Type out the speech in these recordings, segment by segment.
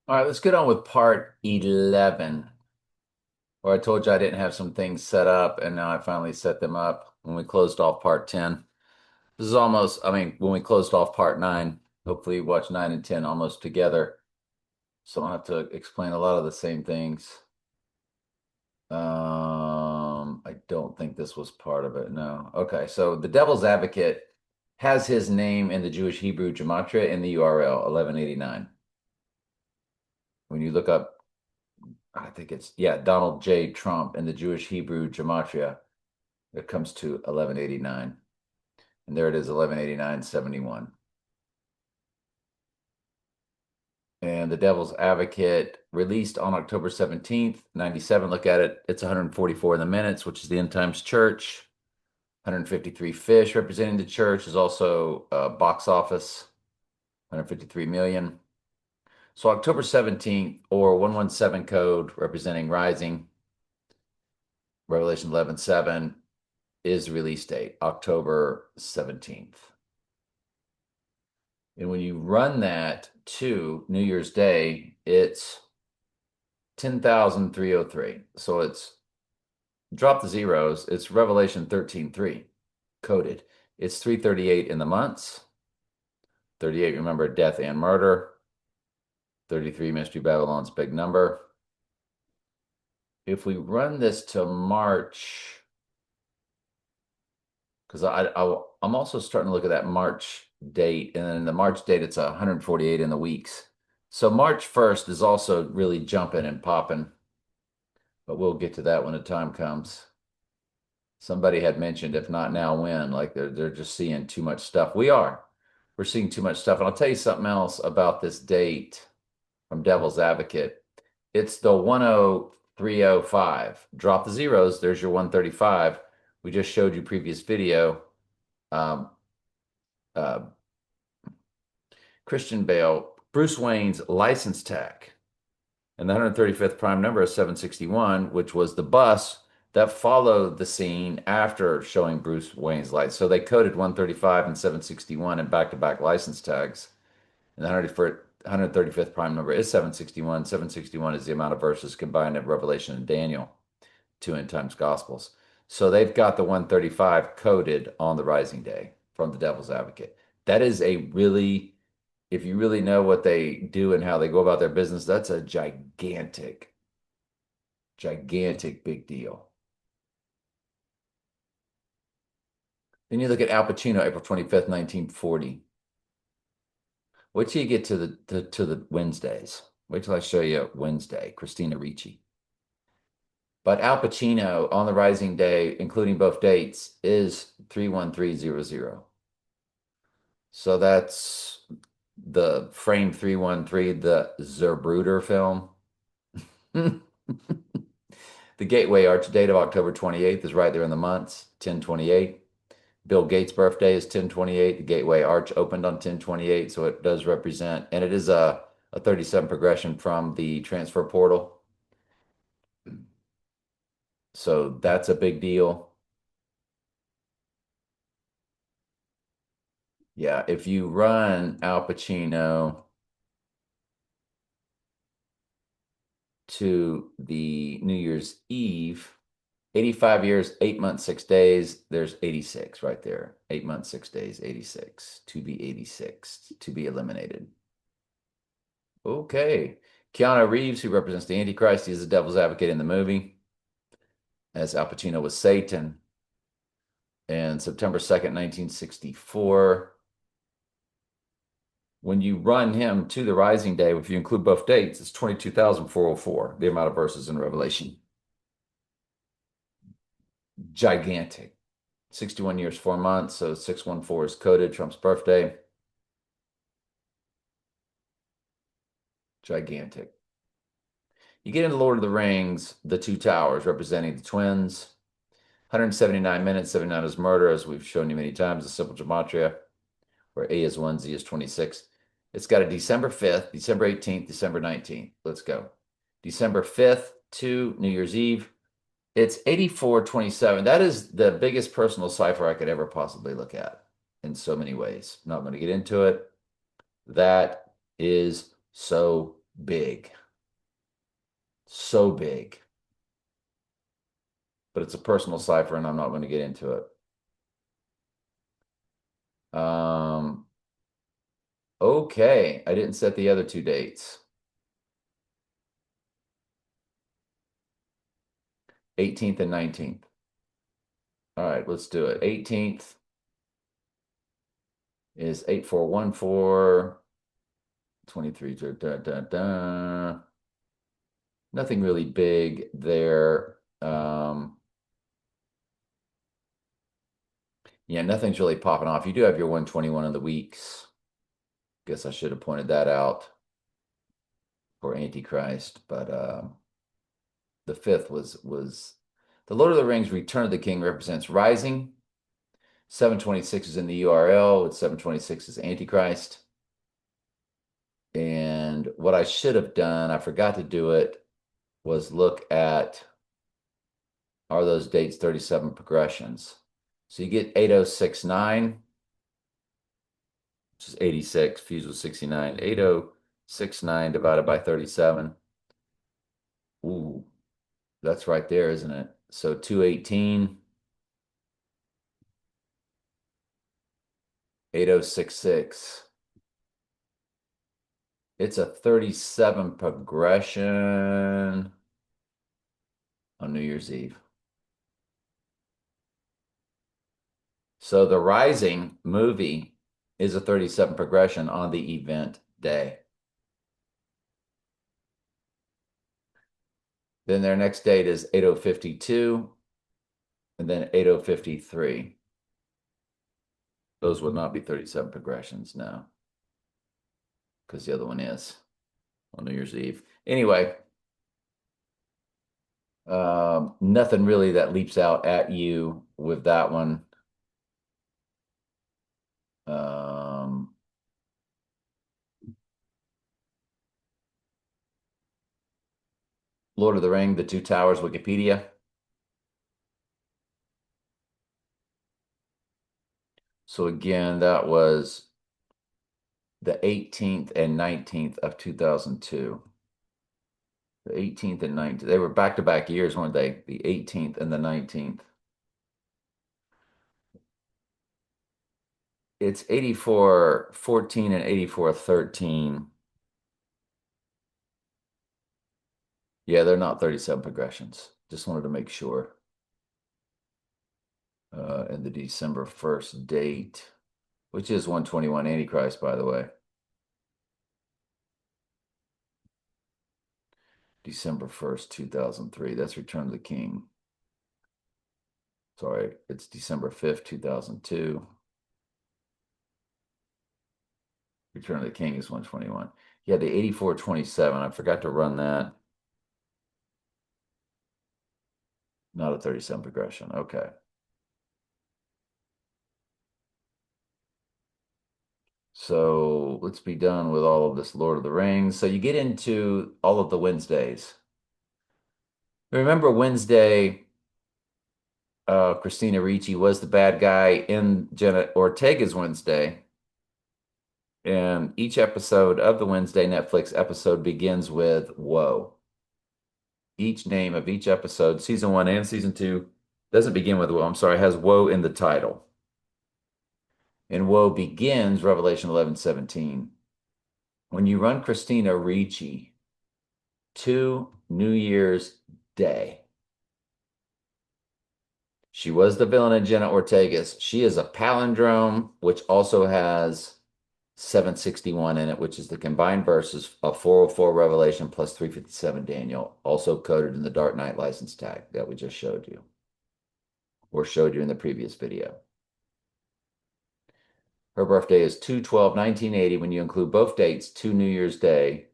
All right, let's get on with part 11, where I told you I didn't have some things set up, and now I finally set them up when we closed off part 10. This is almost, when we closed off part 9, hopefully you watch 9 and 10 almost together, so I don't have to explain a lot of the same things. I don't think this was part of it, no. Okay, so the Devil's Advocate has his name in the Jewish Hebrew gematria in the URL 1189. When you look up I think it's, yeah, Donald J. Trump in the Jewish Hebrew Gematria. It comes to 1189. And there it is, 1189.71. And The Devil's Advocate, released on October 17th, 97. Look at it. It's 144 in the minutes, which is the end times church. 153 fish representing the church is also box office, 153 million. So October 17th, or 117 code representing rising, Revelation 11:7 is the release date, October 17th. And when you run that to New Year's Day, it's 10,303. So it's drop the zeros. It's Revelation 13:3 coded. It's 338 in the months. 38, remember, death and murder. 33, Mystery Babylon's big number. If we run this to March, because I'm also starting to look at that March date, and then the March date, it's 148 in the weeks. So March 1st is also really jumping and popping, but we'll get to that when the time comes. Somebody had mentioned, if not now, when? Like they're just seeing too much stuff. We're seeing too much stuff. And I'll tell you something else about this date from Devil's Advocate. It's the 10305. Drop the zeros. There's your 135. We just showed you previous video. Um, uh, Christian Bale, Bruce Wayne's license tag. And the 135th prime number is 761, which was the bus that followed the scene after showing Bruce Wayne's lights. So they coded 135 and 761 in back-to-back license tags. And the 135th prime number is 761. 761 is the amount of verses combined in Revelation and Daniel, two end times gospels. So they've got the 135 coded on the rising day from the Devil's Advocate. That is a really, if you really know what they do and how they go about their business, that's a gigantic, gigantic big deal. Then you look at Al Pacino, April 25th, 1940. Wait till you get to the Wednesdays. Wait till I show you Wednesday, Christina Ricci. But Al Pacino on the rising day, including both dates, is 31300. So that's the frame 313, the Zerbruder film. The Gateway Arch date of October 28th is right there in the months, 1028. Bill Gates' birthday is 1028. The Gateway Arch opened on 1028, so it does represent, and it is a 37 progression from the transfer portal. So that's a big deal. Yeah, if you run Al Pacino to the New Year's Eve, 85 years, 8 months, 6 days, there's 86 right there. 8 months, 6 days, 86. To be 86, to be eliminated. Okay. Keanu Reeves, who represents the Antichrist, he's the devil's advocate in the movie, as Al Pacino was Satan. And September 2nd, 1964. When you run him to the rising day, if you include both dates, it's 22,404, the amount of verses in Revelation. Gigantic. 61 years, 4 months, so 614 is coded, Trump's birthday. Gigantic. You get into Lord of the Rings, the two towers representing the twins. 179 minutes, 79 is murder, as we've shown you many times, the simple gematria, where A is 1, Z is 26. It's got a December 5th, December 18th, December 19th. Let's go. December 5th to New Year's Eve. It's 8427. That is the biggest personal cipher I could ever possibly look at in so many ways. Not going to get into it. That is so big, so big. But it's a personal cipher, and I'm not going to get into it. Um, okay, I didn't set the other two dates. 18th and 19th. All right, let's do it. 18th is 8414, 23. Da, da, da, da. Nothing really big there. Yeah, nothing's really popping off. You do have your 121 of the weeks. Guess I should have pointed that out for Antichrist, but the fifth was the Lord of the Rings Return of the King represents rising. 726 is in the URL. It's 726 is Antichrist. And what I should have done, I forgot to do it, was look at, are those dates 37 progressions? So you get 8069, which is 86, fused with 69. 8069 divided by 37. Ooh, that's right there, isn't it? So 218, 8066. It's a 37 progression on New Year's Eve. So the Rising movie is a 37 progression on the event day. Then their next date is 8052 and then 8053. Those would not be 37 progressions, no, because the other one is on New Year's Eve. Anyway, nothing really that leaps out at you with that one. Lord of the Ring, The Two Towers, Wikipedia. So again, that was the 18th and 19th of 2002. The 18th and 19th. They were back-to-back years, weren't they? The 18th and the 19th. It's 8414 and 8413. Yeah, they're not 37 progressions. Just wanted to make sure. And the December 1st date, which is 121 Antichrist, by the way. December 1st, 2003. That's Return of the King. Sorry, it's December 5th, 2002. Return of the King is 121. Yeah, the 8427. I forgot to run that. Not a 37 progression. Okay. So let's be done with all of this Lord of the Rings. So you get into all of the Wednesdays. Remember Wednesday, Christina Ricci was the bad guy in Jenna Ortega's Wednesday. And each episode of the Wednesday Netflix episode begins with woe. Each name of each episode, season one and season two, doesn't begin with woe. I'm sorry, has woe in the title. And woe begins Revelation 11:17. When you run Christina Ricci to New Year's Day, she was the villain in Jenna Ortega's. She is a palindrome, which also has 761 in it, which is the combined verses of 404 Revelation plus 357 Daniel, also coded in the Dark Knight license tag that we just showed you, or showed you in the previous video. Her birthday is 2/12/1980 when you include both dates to New Year's Day,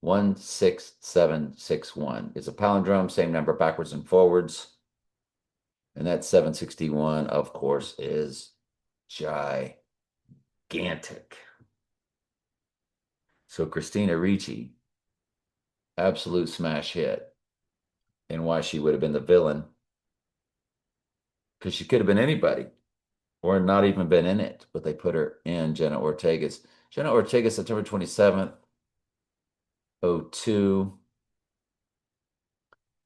16761. It's a palindrome, same number backwards and forwards. And that 761, of course, is gigantic. So Christina Ricci, absolute smash hit. And why she would have been the villain. Because she could have been anybody or not even been in it, but they put her in Jenna Ortega's. Jenna Ortega, September 27th. 02.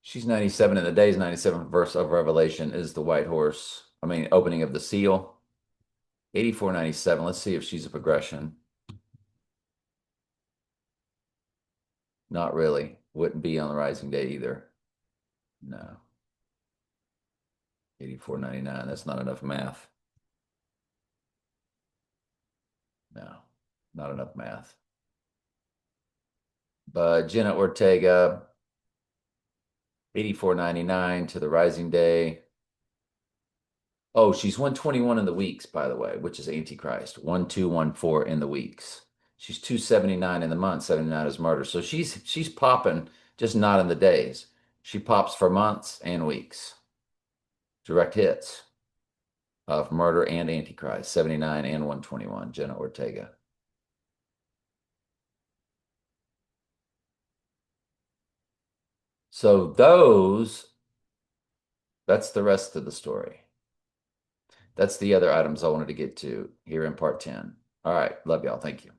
She's 97 in the days, 97th verse of Revelation is the white horse. I mean, opening of the seal. 84.97. Let's see if she's a progression. Not really. Wouldn't be on the rising day either. No. 84.99. That's not enough math. No, not enough math. But Jenna Ortega, 84.99 to the rising day. Oh, she's 121 in the weeks, by the way, which is Antichrist. 1214 in the weeks. She's 279 in the month. 79 is murder. So she's popping, just not in the days. She pops for months and weeks. Direct hits of murder and Antichrist. 79 and 121. Jenna Ortega. So that's the rest of the story. That's the other items I wanted to get to here in part 10. All right. Love y'all. Thank you.